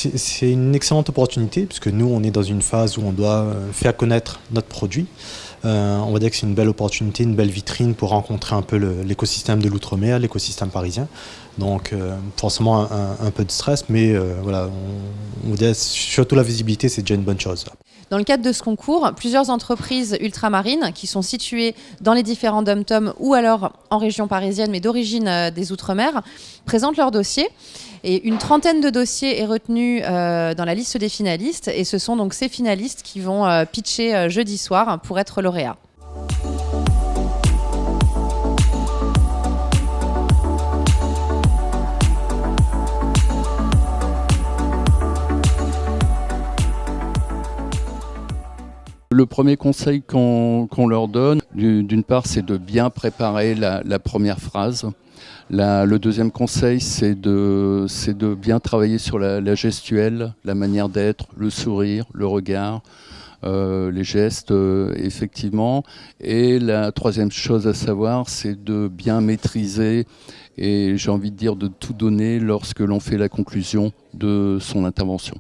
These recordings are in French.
C'est une excellente opportunité puisque nous, on est dans une phase où on doit faire connaître notre produit. On va dire que c'est une belle opportunité, une belle vitrine pour rencontrer un peu l'écosystème de l'outre-mer, l'écosystème parisien. Donc forcément un peu de stress, mais voilà, on va dire surtout la visibilité, c'est déjà une bonne chose. Dans le cadre de ce concours, plusieurs entreprises ultramarines qui sont situées dans les différents dom-toms ou alors en région parisienne mais d'origine des Outre-mer présentent leurs dossiers. Et une trentaine de dossiers est retenu dans la liste des finalistes et ce sont donc ces finalistes qui vont pitcher jeudi soir pour être lauréats. Le premier conseil qu'on leur donne, d'une part, c'est de bien préparer la première phrase. Le deuxième conseil, c'est de bien travailler sur la gestuelle, la manière d'être, le sourire, le regard, les gestes, effectivement. Et la troisième chose à savoir, c'est de bien maîtriser et j'ai envie de dire de tout donner lorsque l'on fait la conclusion de son intervention.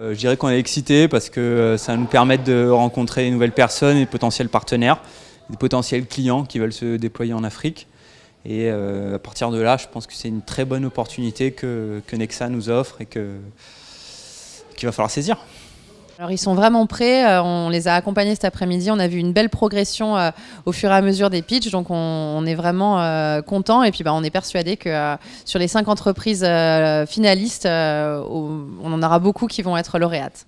Je dirais qu'on est excité parce que ça va nous permettre de rencontrer de nouvelles personnes et de potentiels partenaires, des potentiels clients qui veulent se déployer en Afrique. Et à partir de là, je pense que c'est une très bonne opportunité que Nexa nous offre et qu'il va falloir saisir. Alors ils sont vraiment prêts, on les a accompagnés cet après-midi, on a vu une belle progression au fur et à mesure des pitchs, donc on est vraiment contents et puis on est persuadés que sur les 5 entreprises finalistes, on en aura beaucoup qui vont être lauréates.